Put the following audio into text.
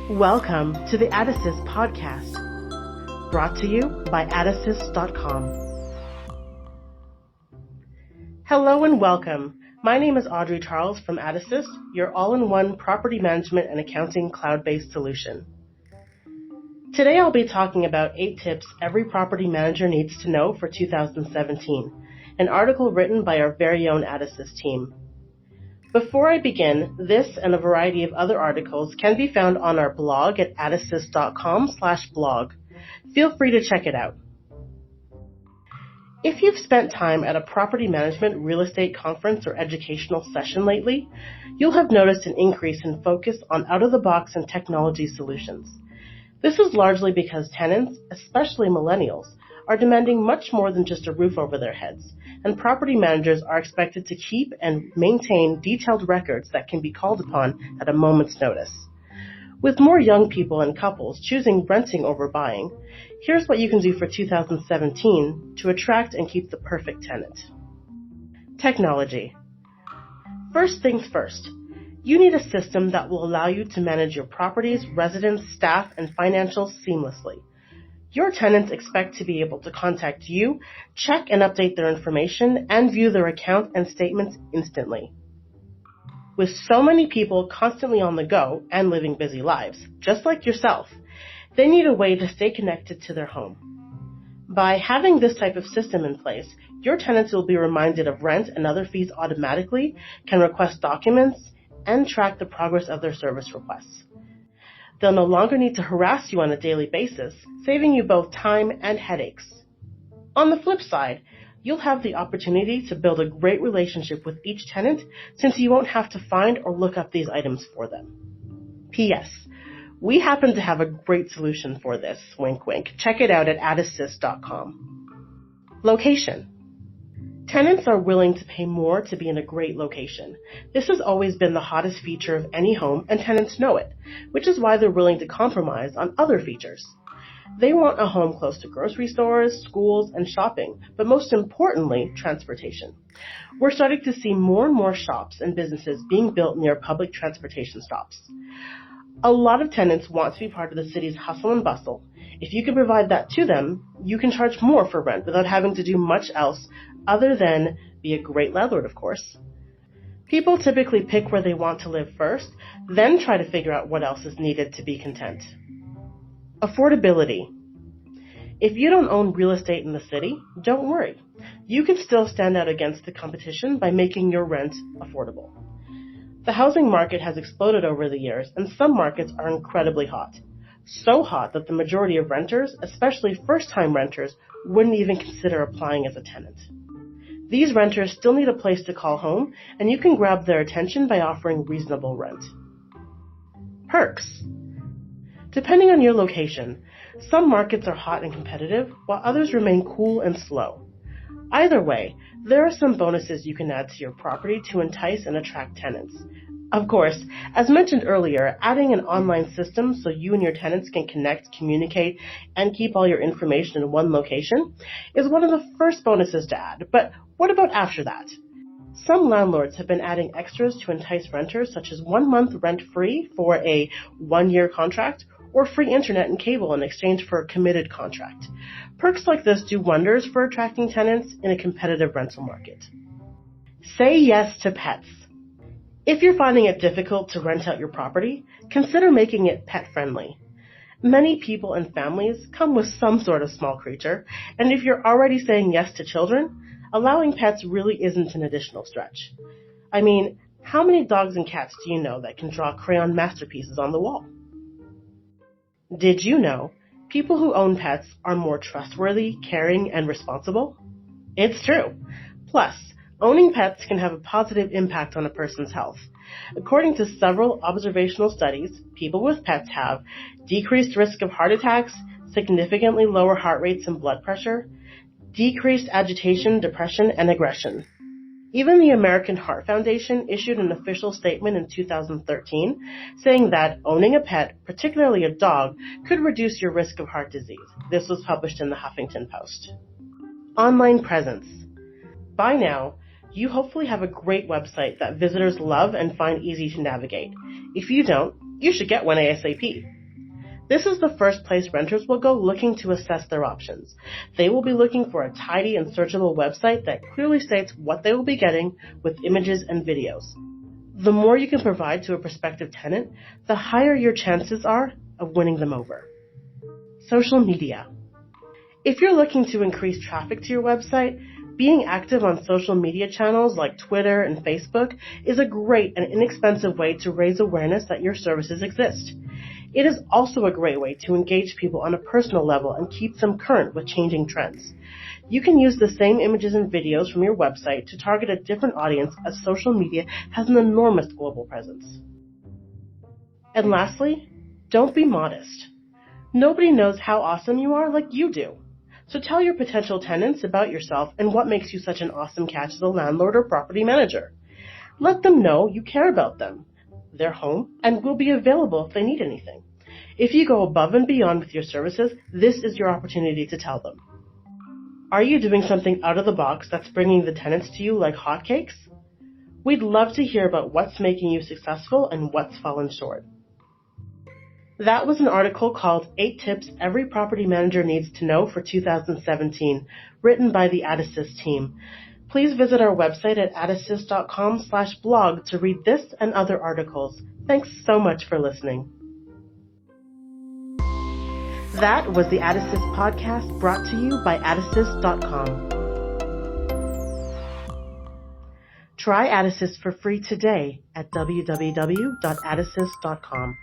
Welcome to the AdAssist podcast, brought to you by AdAssist.com. Hello and welcome. My name is Audrey Charles from AdAssist, your all-in-one property management and accounting cloud-based solution. Today I'll be talking about 8 tips every property manager needs to know for 2017, an article written by our very own AdAssist team. Before I begin, this and a variety of other articles can be found on our blog at adassist.com/blog. Feel free to check it out. If you've spent time at a property management, real estate conference, or educational session lately, you'll have noticed an increase in focus on out-of-the-box and technology solutions. This is largely because tenants, especially millennials, are demanding much more than just a roof over their heads, and property managers are expected to keep and maintain detailed records that can be called upon at a moment's notice. With more young people and couples choosing renting over buying, here's what you can do for 2017 to attract and keep the perfect tenant. Technology. First things first. You need a system that will allow you to manage your properties, residents, staff, and financials seamlessly. Your tenants expect to be able to contact you, check and update their information, and view their account and statements instantly. With so many people constantly on the go and living busy lives, just like yourself, they need a way to stay connected to their home. By having this type of system in place, your tenants will be reminded of rent and other fees automatically, can request documents, and track the progress of their service requests. They'll no longer need to harass you on a daily basis, saving you both time and headaches. On the flip side, you'll have the opportunity to build a great relationship with each tenant since you won't have to find or look up these items for them. P.S. We happen to have a great solution for this, wink wink. Check it out at adassist.com. Location. Tenants are willing to pay more to be in a great location. This has always been the hottest feature of any home, and tenants know it, which is why they're willing to compromise on other features. They want a home close to grocery stores, schools, and shopping, but most importantly, transportation. We're starting to see more and more shops and businesses being built near public transportation stops. A lot of tenants want to be part of the city's hustle and bustle. If you can provide that to them, you can charge more for rent without having to do much else other than be a great landlord, of course. People typically pick where they want to live first, then try to figure out what else is needed to be content. Affordability. If you don't own real estate in the city, don't worry. You can still stand out against the competition by making your rent affordable. The housing market has exploded over the years, and some markets are incredibly hot. So hot that the majority of renters, especially first-time renters, wouldn't even consider applying as a tenant. These renters still need a place to call home, and you can grab their attention by offering reasonable rent. Perks. Depending on your location, some markets are hot and competitive, while others remain cool and slow. Either way, there are some bonuses you can add to your property to entice and attract tenants. Of course, as mentioned earlier, adding an online system so you and your tenants can connect, communicate, and keep all your information in one location is one of the first bonuses to add. But what about after that? Some landlords have been adding extras to entice renters, such as 1 month rent-free for a 1-year contract, or free internet and cable in exchange for a committed contract. Perks like this do wonders for attracting tenants in a competitive rental market. Say yes to pets. If you're finding it difficult to rent out your property, consider making it pet-friendly. Many people and families come with some sort of small creature, and if you're already saying yes to children, allowing pets really isn't an additional stretch. I mean, how many dogs and cats do you know that can draw crayon masterpieces on the wall? Did you know people who own pets are more trustworthy, caring, and responsible? It's true. Plus, owning pets can have a positive impact on a person's health. According to several observational studies, people with pets have decreased risk of heart attacks, significantly lower heart rates and blood pressure, decreased agitation, depression, and aggression. Even the American Heart Foundation issued an official statement in 2013 saying that owning a pet, particularly a dog, could reduce your risk of heart disease. This was published in the Huffington Post. Online presence. By now, you hopefully have a great website that visitors love and find easy to navigate. If you don't, you should get one ASAP. This is the first place renters will go looking to assess their options. They will be looking for a tidy and searchable website that clearly states what they will be getting with images and videos. The more you can provide to a prospective tenant, the higher your chances are of winning them over. Social media. If you're looking to increase traffic to your website, being active on social media channels like Twitter and Facebook is a great and inexpensive way to raise awareness that your services exist. It is also a great way to engage people on a personal level and keep them current with changing trends. You can use the same images and videos from your website to target a different audience, as social media has an enormous global presence. And lastly, don't be modest. Nobody knows how awesome you are like you do. So tell your potential tenants about yourself and what makes you such an awesome catch as a landlord or property manager. Let them know you care about them, their home, and will be available if they need anything. If you go above and beyond with your services, this is your opportunity to tell them. Are you doing something out of the box that's bringing the tenants to you like hotcakes? We'd love to hear about what's making you successful and what's fallen short. That was an article called 8 Tips Every Property Manager Needs to Know for 2017, written by the AdAssist team. Please visit our website at adassist.com/blog to read this and other articles. Thanks so much for listening. That was the AdAssist podcast, brought to you by adassist.com. Try AdAssist for free today at www.adassist.com.